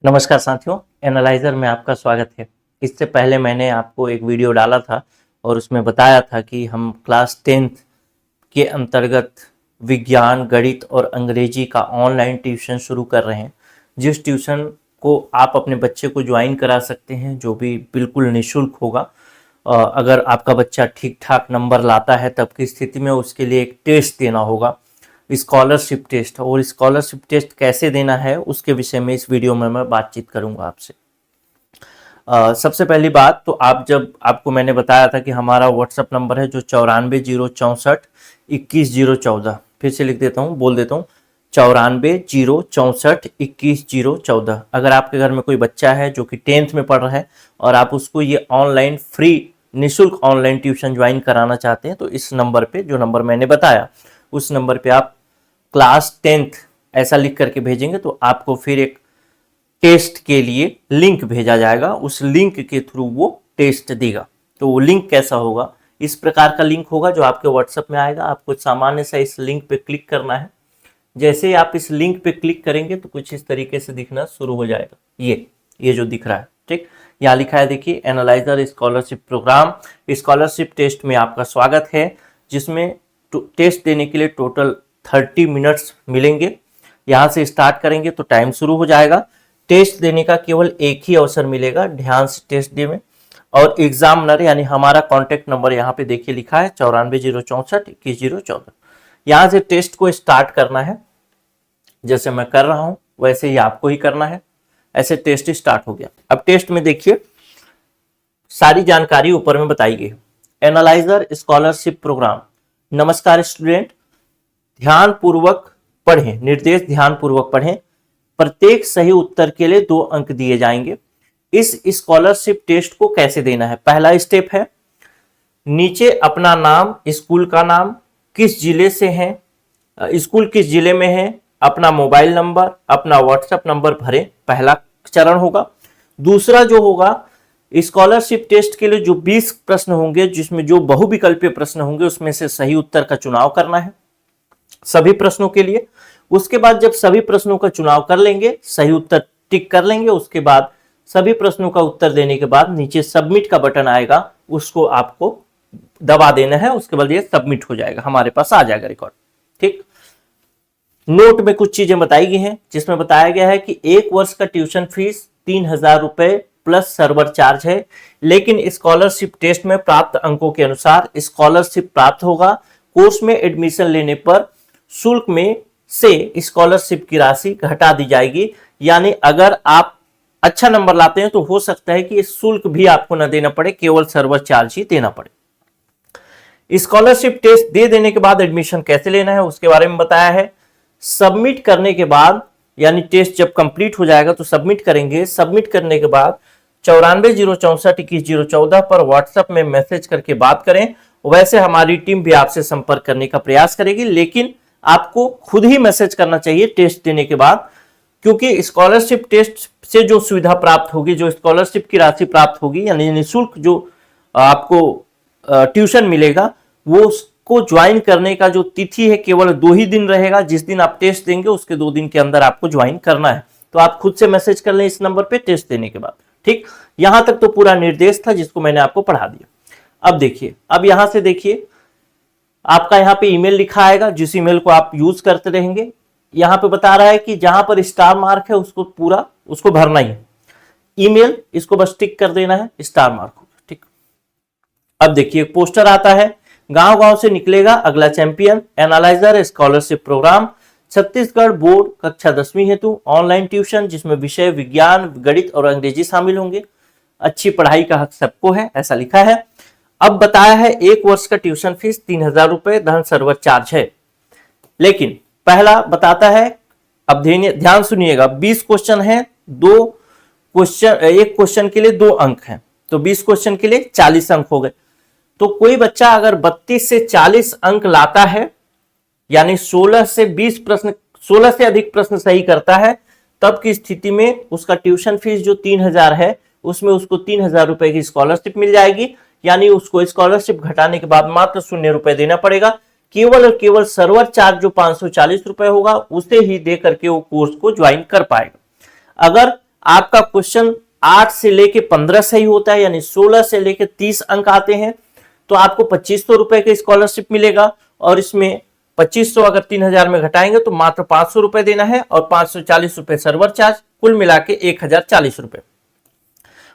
नमस्कार साथियों, एनालाइजर में आपका स्वागत है। इससे पहले मैंने आपको एक वीडियो डाला था और उसमें बताया था कि हम क्लास 10th के अंतर्गत विज्ञान, गणित और अंग्रेजी का ऑनलाइन ट्यूशन शुरू कर रहे हैं, जिस ट्यूशन को आप अपने बच्चे को ज्वाइन करा सकते हैं, जो भी बिल्कुल निःशुल्क होगा। अगर आपका बच्चा ठीक ठाक नंबर लाता है तब की स्थिति में उसके लिए एक टेस्ट देना होगा, स्कॉलरशिप टेस्ट। और स्कॉलरशिप टेस्ट कैसे देना है उसके विषय में इस वीडियो में मैं बातचीत करूंगा आपसे। सबसे पहली बात तो आपको मैंने बताया था कि हमारा व्हाट्सएप नंबर है जो 94 064 21 014। फिर से लिख देता हूँ, बोल देता हूँ, 94 064 21 014। अगर आपके घर में कोई बच्चा है जो कि 10th में पढ़ रहा है और आप उसको ये ऑनलाइन फ्री निःशुल्क ऑनलाइन ट्यूशन ज्वाइन कराना चाहते हैं तो इस नंबर पे, जो नंबर मैंने बताया, उस नंबर पे आप क्लास 10th ऐसा लिख करके भेजेंगे तो आपको फिर एक टेस्ट के लिए लिंक भेजा जाएगा। उस लिंक के थ्रू वो टेस्ट देगा। तो वो लिंक कैसा होगा? इस प्रकार का लिंक होगा जो आपके व्हाट्सएप में आएगा। आपको सामान्य सा इस लिंक पे क्लिक करना है। जैसे ही आप इस लिंक पे क्लिक करेंगे तो कुछ इस तरीके से दिखना शुरू हो जाएगा। ये जो दिख रहा है, ठीक, यहाँ लिखा है, देखिए, analyser scholarship program scholarship test में आपका स्वागत है, जिसमें टेस्ट देने के लिए टोटल 30 मिनट्स मिलेंगे। यहाँ से स्टार्ट करेंगे तो टाइम शुरू हो जाएगा। टेस्ट देने का केवल एक ही अवसर मिलेगा, ध्यान से टेस्ट दे में। और एग्जामिनर यानी हमारा कॉन्टेक्ट नंबर यहाँ पे देखिए लिखा है 94 064 21 014। यहाँ से टेस्ट को स्टार्ट करना है। जैसे मैं कर रहा हूँ वैसे ही आपको ही करना है। ऐसे टेस्ट स्टार्ट हो गया। अब टेस्ट में देखिए सारी जानकारी ऊपर में बताई गई है। Analyser scholarship program. नमस्कार स्टूडेंट, ध्यान पूर्वक पढ़ें, निर्देश ध्यान पूर्वक पढ़ें। प्रत्येक सही उत्तर के लिए 2 अंक दिए जाएंगे। इस स्कॉलरशिप टेस्ट को कैसे देना है? पहला स्टेप है, नीचे अपना नाम, स्कूल का नाम, किस जिले से हैं, स्कूल किस जिले में है, अपना मोबाइल नंबर, अपना व्हाट्सएप नंबर भरें। पहला चरण होगा। दूसरा जो होगा, स्कॉलरशिप टेस्ट के लिए जो 20 प्रश्न होंगे, जिसमें जो बहुविकल्पीय प्रश्न होंगे उसमें से सही उत्तर का चुनाव करना है सभी प्रश्नों के लिए। उसके बाद जब सभी प्रश्नों का चुनाव कर लेंगे, सही उत्तर टिक कर लेंगे, उसके बाद सभी प्रश्नों का उत्तर देने के बाद नीचे सबमिट का बटन आएगा, उसको आपको दबा देना है। उसके बाद ये सबमिट हो जाएगा, हमारे पास आ जाएगा रिकॉर्ड। ठीक, नोट में कुछ चीजें बताई गई हैं, जिसमें बताया गया है कि 1 वर्ष का ट्यूशन फीस 3000 रुपए प्लस सर्वर चार्ज है, लेकिन स्कॉलरशिप टेस्ट में प्राप्त अंकों के अनुसार स्कॉलरशिप प्राप्त होगा। कोर्स में एडमिशन लेने पर शुल्क में से स्कॉलरशिप की राशि घटा दी जाएगी। यानी अगर आप अच्छा नंबर लाते हैं तो हो सकता है कि शुल्क भी आपको न देना पड़े, केवल सर्वर चार्ज ही देना पड़े। स्कॉलरशिप टेस्ट दे देने के बाद एडमिशन कैसे लेना है उसके बारे में बताया है। सबमिट करने के बाद, यानी टेस्ट जब कंप्लीट हो जाएगा तो सबमिट करेंगे। सबमिट करने के बाद 94 064 21 014 पर व्हाट्सएप में मैसेज करके बात करें। वैसे हमारी टीम भी आपसे संपर्क करने का प्रयास करेगी, लेकिन आपको खुद ही मैसेज करना चाहिए टेस्ट देने के बाद, क्योंकि स्कॉलरशिप टेस्ट से जो सुविधा प्राप्त होगी, जो स्कॉलरशिप की राशि प्राप्त होगी, यानी निःशुल्क जो आपको ट्यूशन मिलेगा, वो को ज्वाइन करने का जो तिथि है केवल 2 ही दिन रहेगा। जिस दिन आप टेस्ट देंगे उसके 2 दिन के अंदर आपको ज्वाइन करना है। तो आप खुद से मैसेज कर लें इस नंबर पे टेस्ट देने के बाद। ठीक, यहां तक तो पूरा निर्देश था जिसको मैंने आपको पढ़ा दिया। अब देखिए, अब यहां से देखिए, आपका यहाँ पे ईमेल लिखा आएगा, जिस ईमेल को आप यूज करते रहेंगे। यहाँ पे बता रहा है कि जहां पर स्टार मार्क है उसको भरना ही है। ईमेल, इसको बस टिक कर देना है, स्टार मार्क हो। ठीक, अब देखिए पोस्टर आता है, गांव गांव से निकलेगा अगला champion, analyser scholarship program, Chhattisgarh board कक्षा 10वीं हेतु ऑनलाइन ट्यूशन, जिसमें विषय विज्ञान, गणित और अंग्रेजी शामिल होंगे। अच्छी पढ़ाई का हक सबको है, ऐसा लिखा है। अब बताया है 1 वर्ष का ट्यूशन फीस 3000 रुपए, धन सर्वर चार्ज है। लेकिन पहला बताता है, अब ध्यान सुनिएगा, 20 क्वेश्चन है, 2 क्वेश्चन, एक क्वेश्चन के लिए 2 अंक हैं, तो 20 क्वेश्चन के लिए 40 अंक हो गए। तो कोई बच्चा अगर 32 से 40 अंक लाता है, यानी 16 से 20 प्रश्न, 16 से अधिक प्रश्न सही करता है, तब की स्थिति में उसका ट्यूशन फीस जो 3000 है, उसमें उसको 3000 रुपए की स्कॉलरशिप मिल जाएगी। यानी उसको स्कॉलरशिप घटाने के बाद मात्र 0 रुपए देना पड़ेगा। केवल और केवल सर्वर चार्ज जो 540 रुपए होगा उसे ही दे करके वो कोर्स को ज्वाइन कर पाएगा। अगर आपका क्वेश्चन 8 से लेके 15 सही होता है, यानी 16 से लेके 30 अंक आते हैं, तो आपको 2500 रुपए का स्कॉलरशिप मिलेगा। और इसमें 2500 अगर 3000 में घटाएंगे तो मात्र 500 रुपए देना है और 540 रुपए सर्वर चार्ज, कुल मिला के 1040 रुपए।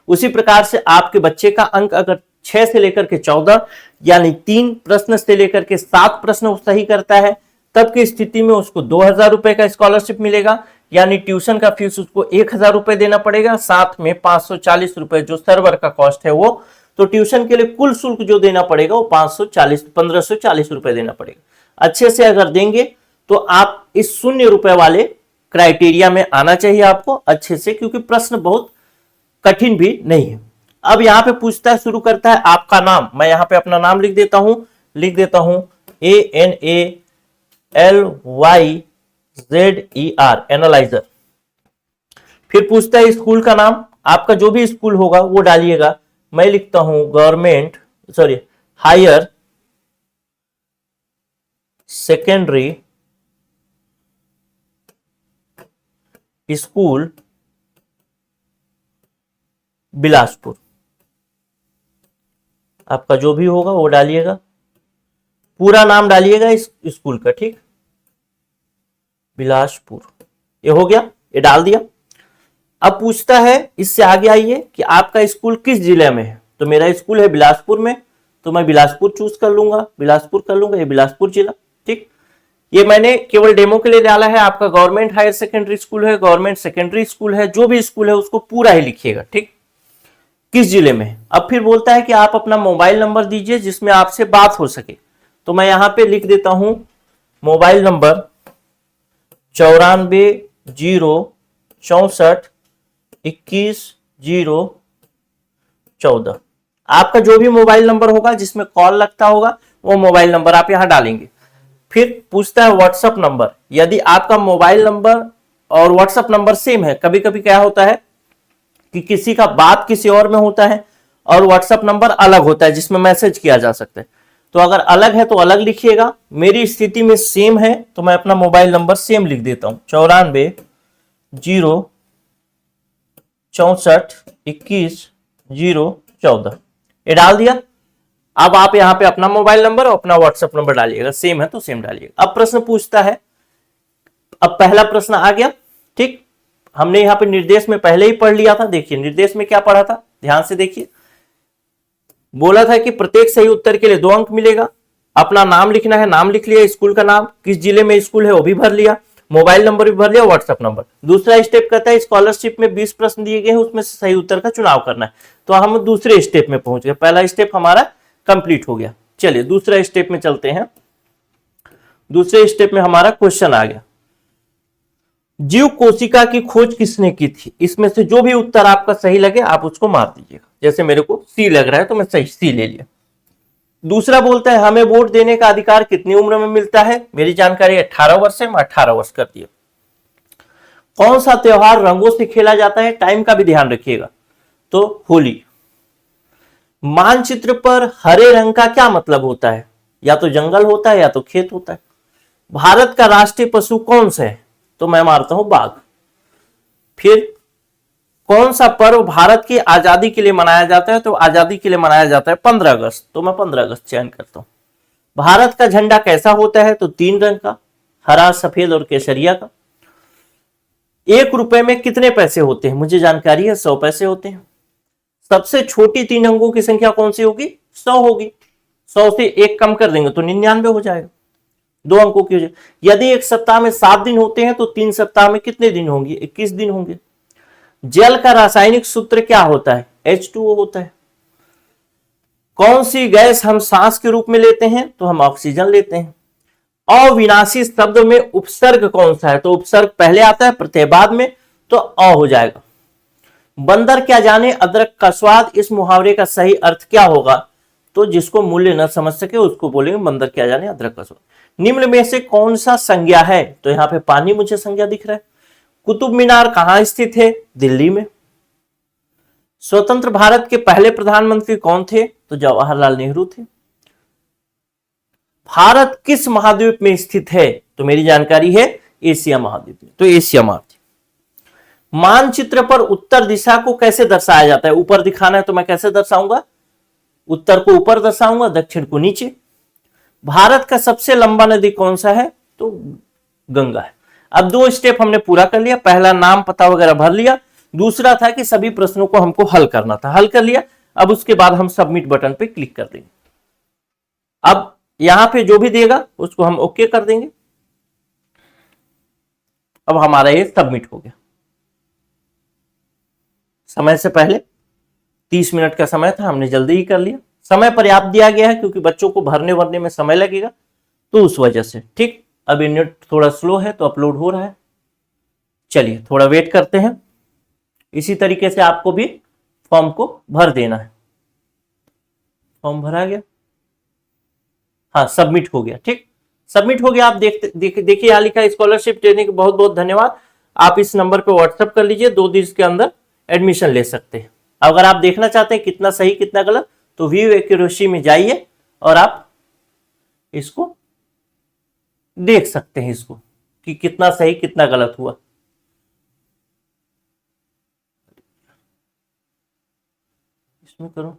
उसी प्रकार से आपके बच्चे का अंक अगर 6 से लेकर के 14 यानी 3 प्रश्न से लेकर के 7 प्रश्न सही करता है, तब की स्थिति में उसको 2000 रुपए का स्कॉलरशिप मिलेगा, यानी ट्यूशन का फीस उसको 1000 रुपए देना पड़ेगा, साथ में 540 रुपए जो सर्वर का कॉस्ट है वो, तो ट्यूशन के लिए कुल शुल्क जो देना पड़ेगा वो 1540 रुपए देना पड़ेगा। अच्छे से अगर देंगे तो आप इस 0 रुपए वाले क्राइटेरिया में आना चाहिए आपको अच्छे से, क्योंकि प्रश्न बहुत कठिन भी नहीं है। अब यहां पे पूछता है, शुरू करता है आपका नाम, मैं यहां पे अपना नाम लिख देता हूं ANALYZER, एनालाइजर। फिर पूछता है स्कूल का नाम, आपका जो भी स्कूल होगा वो डालिएगा। मैं लिखता हूं हायर सेकेंडरी स्कूल बिलासपुर। आपका जो भी होगा वो डालिएगा, पूरा नाम डालिएगा इस स्कूल का, ठीक, बिलासपुर। ये हो गया, ये डाल दिया। अब पूछता है इससे आगे आइए कि आपका स्कूल किस जिले में है, तो मेरा स्कूल है बिलासपुर में, तो मैं बिलासपुर चूज कर लूंगा, ये बिलासपुर जिला, ठीक। ये मैंने केवल डेमो के लिए डाला है। आपका गवर्नमेंट हायर सेकेंडरी स्कूल है, गवर्नमेंट सेकेंडरी स्कूल है, जो भी स्कूल है उसको पूरा ही लिखिएगा, ठीक, किस जिले में। अब फिर बोलता है कि आप अपना मोबाइल नंबर दीजिए जिसमें आपसे बात हो सके, तो मैं यहां पे लिख देता हूं मोबाइल नंबर 94 064 21 014। आपका जो भी मोबाइल नंबर होगा जिसमें कॉल लगता होगा वो मोबाइल नंबर आप यहां डालेंगे। फिर पूछता है व्हाट्सएप नंबर, यदि आपका मोबाइल नंबर और व्हाट्सएप नंबर सेम है, कभी कभी क्या होता है कि किसी का बात किसी और में होता है और व्हाट्सएप नंबर अलग होता है जिसमें मैसेज किया जा सकता है, तो अगर अलग है तो अलग लिखिएगा। मेरी स्थिति में सेम है तो मैं अपना मोबाइल नंबर सेम लिख देता हूं 94 064 21 014। ये डाल दिया। अब आप यहां पे अपना मोबाइल नंबर और अपना व्हाट्सएप नंबर डालिएगा, सेम है तो सेम डालिएगा। अब प्रश्न पूछता है, अब पहला प्रश्न आ गया, ठीक। हमने यहां पे निर्देश में पहले ही पढ़ लिया था। देखिए निर्देश में क्या पढ़ा था, ध्यान से देखिए। बोला था कि प्रत्येक सही उत्तर के लिए 2 अंक मिलेगा। अपना नाम लिखना है, नाम लिख लिया, स्कूल का नाम, किस जिले में स्कूल है वो भी भर लिया, मोबाइल नंबर भी भर लिया, व्हाट्सएप नंबर। दूसरा स्टेप कहता है स्कॉलरशिप में 20 प्रश्न दिए गए हैं, उसमें से सही उत्तर का चुनाव करना है। तो हम दूसरे स्टेप में पहुंच गए, पहला स्टेप हमारा कंप्लीट हो गया। चलिए दूसरा स्टेप में चलते हैं। दूसरे स्टेप में हमारा क्वेश्चन आ गया, जीव कोशिका की खोज किसने की थी। इसमें से जो भी उत्तर आपका सही लगे आप उसको मार दीजिएगा। जैसे मेरे को सी लग रहा है तो मैं सही सी ले लिया। दूसरा बोलता है हमें वोट देने का अधिकार कितनी उम्र में मिलता है। मेरी जानकारी 18 वर्ष है, मैं 18 वर्ष कर दिया। कौन सा त्योहार रंगों से खेला जाता है, टाइम का भी ध्यान रखिएगा, तो होली। मानचित्र पर हरे रंग का क्या मतलब होता है, या तो जंगल होता है या तो खेत होता है। भारत का राष्ट्रीय पशु कौन सा है, तो मैं मारता हूं बाघ। फिर कौन सा पर्व भारत की आजादी के लिए मनाया जाता है, तो आजादी के लिए मनाया जाता है 15 अगस्त, तो मैं 15 अगस्त चयन करता हूं। भारत का झंडा कैसा होता है, तो 3 रंग का, हरा, सफेद और केसरिया का। 1 रुपए में कितने पैसे होते हैं, मुझे जानकारी है 100 पैसे होते हैं। सबसे छोटी 3 अंकों की संख्या कौन सी होगी, 100 होगी। 100 से 1 कम कर देंगे तो 99 हो जाएगा, 2 अंकों की हो जाएगी। यदि एक सप्ताह में 7 दिन होते हैं तो 3 सप्ताह में कितने दिन होंगे, 21 दिन होंगे। जल का रासायनिक सूत्र क्या होता है, H2O होता है। कौन सी गैस हम सांस के रूप में लेते हैं, तो हम ऑक्सीजन लेते हैं। अविनाशी शब्द में उपसर्ग कौन सा है, तो उपसर्ग पहले आता है, प्रत्यय बाद में, तो अ हो जाएगा। बंदर क्या जाने अदरक का स्वाद, इस मुहावरे का सही अर्थ क्या होगा, तो जिसको मूल्य न समझ सके उसको बोलेंगे बंदर क्या जाने अदरक का स्वाद। निम्न में से कौन सा संज्ञा है, तो यहां पे पानी मुझे संज्ञा दिख रहा है। कुतुब मीनार कहां स्थित है, दिल्ली में। स्वतंत्र भारत के पहले प्रधानमंत्री कौन थे, तो जवाहरलाल नेहरू थे। भारत किस महाद्वीप में स्थित है, तो मेरी जानकारी है एशिया महाद्वीप में, तो एशिया महाद्वीप। मानचित्र पर उत्तर दिशा को कैसे दर्शाया जाता है? ऊपर दिखाना है तो मैं कैसे दर्शाऊंगा? उत्तर को ऊपर दर्शाऊंगा, दक्षिण को नीचे। भारत का सबसे लंबा नदी कौन सा है? तो गंगा है। अब 2 स्टेप हमने पूरा कर लिया। पहला नाम पता वगैरह भर लिया, दूसरा था कि सभी प्रश्नों को हमको हल करना था, हल कर लिया। अब उसके बाद हम सबमिट बटन पे क्लिक कर देंगे। अब यहां पे जो भी देगा उसको हम ओके कर देंगे। अब हमारा ये सबमिट हो गया। समय से पहले 30 मिनट का समय था, हमने जल्दी ही कर लिया। समय पर्याप्त दिया गया है क्योंकि बच्चों को भरने भरने में समय लगेगा, तो उस वजह से। ठीक, अब नेट थोड़ा स्लो है तो अपलोड हो रहा है। चलिए थोड़ा वेट करते हैं। इसी तरीके से आपको भी फॉर्म को भर देना है। फॉर्म भरा गया, हाँ सबमिट हो गया। ठीक, सबमिट हो गया। आप देखिए यहाँ लिखा है स्कॉलरशिप देने के बहुत बहुत धन्यवाद। आप इस नंबर पे व्हाट्सएप कर लीजिए, 2 दिन के अंदर एडमिशन ले सकते हैं। अगर आप देखना चाहते हैं कितना सही कितना गलत, तो व्यू एक्यूरेसी में जाइए और आप इसको देख सकते हैं, इसको कि कितना सही कितना गलत हुआ। इसमें करो,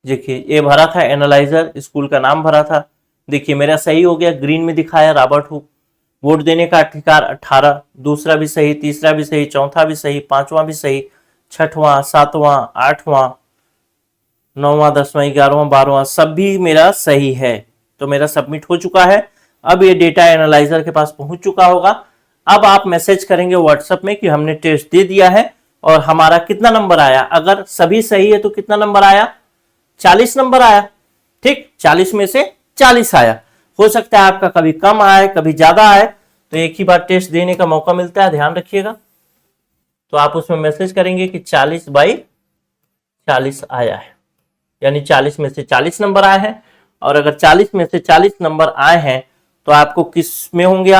देखिए ये भरा था एनालाइजर, स्कूल का नाम भरा था। देखिए मेरा सही हो गया, ग्रीन में दिखाया रॉबर्ट हुक। वोट देने का अधिकार 18, दूसरा भी सही, तीसरा भी सही, चौथा भी सही, पांचवा भी सही, छठवां, सातवां, आठवां, 9वां, 10वां, 11वां, 12वां सभी मेरा सही है। तो मेरा सबमिट हो चुका है। अब ये डेटा एनालाइजर के पास पहुंच चुका होगा। अब आप मैसेज करेंगे व्हाट्सएप में कि हमने टेस्ट दे दिया है और हमारा कितना नंबर आया। अगर सभी सही है तो कितना नंबर आया? 40 नंबर आया। ठीक, 40 में से 40 आया। हो सकता है आपका कभी कम आए कभी ज्यादा आए, तो एक ही बार टेस्ट देने का मौका मिलता है, ध्यान रखिएगा। तो आप उसमें मैसेज करेंगे कि 40/40 आया है, यानी 40 में से 40 नंबर आए हैं। और अगर 40 में से 40 नंबर आए हैं तो आपको किस में होंगे?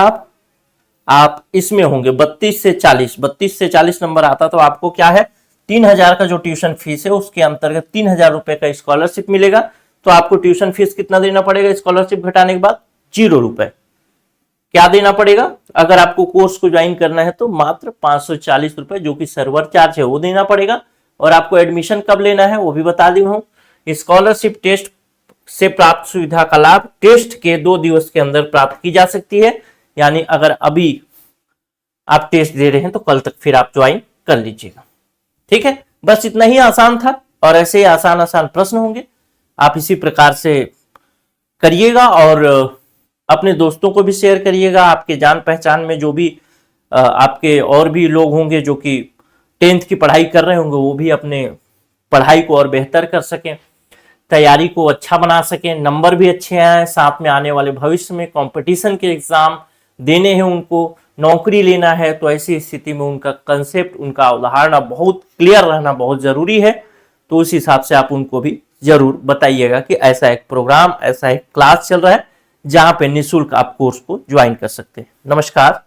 आप इसमें होंगे 32 से 40। 32 से 40 नंबर आता तो आपको क्या है, 3000 का जो ट्यूशन फीस है उसके अंतर्गत 3000 रुपए का स्कॉलरशिप मिलेगा। तो आपको ट्यूशन फीस कितना देना पड़ेगा स्कॉलरशिप घटाने के बाद? 0 रुपए। क्या देना पड़ेगा? अगर आपको कोर्स को ज्वाइन करना है तो मात्र 540 रुपए, जो कि सर्वर चार्ज है वो देना पड़ेगा। और आपको एडमिशन कब लेना है वो भी बता दी हूं। स्कॉलरशिप टेस्ट से प्राप्त सुविधा का लाभ टेस्ट के 2 दिवस के अंदर प्राप्त की जा सकती है। यानी अगर अभी आप टेस्ट दे रहे हैं तो कल तक फिर आप ज्वाइन कर लीजिएगा। ठीक है, बस इतना ही आसान था। और ऐसे ही आसान आसान प्रश्न होंगे, आप इसी प्रकार से करिएगा और अपने दोस्तों को भी शेयर करिएगा। आपके जान पहचान में जो भी आपके और भी लोग होंगे जो कि 10th की पढ़ाई कर रहे होंगे, वो भी अपने पढ़ाई को और बेहतर कर सकें, तैयारी को अच्छा बना सकें, नंबर भी अच्छे आए, साथ में आने वाले भविष्य में कंपटीशन के एग्जाम देने हैं, उनको नौकरी लेना है। तो ऐसी स्थिति में उनका कंसेप्ट, उनका अवधारणा बहुत क्लियर रहना बहुत जरूरी है। तो उस हिसाब से आप उनको भी जरूर बताइएगा कि ऐसा एक प्रोग्राम, ऐसा एक क्लास चल रहा है जहां पे निःशुल्क आप कोर्स को ज्वाइन कर सकते हैं। नमस्कार।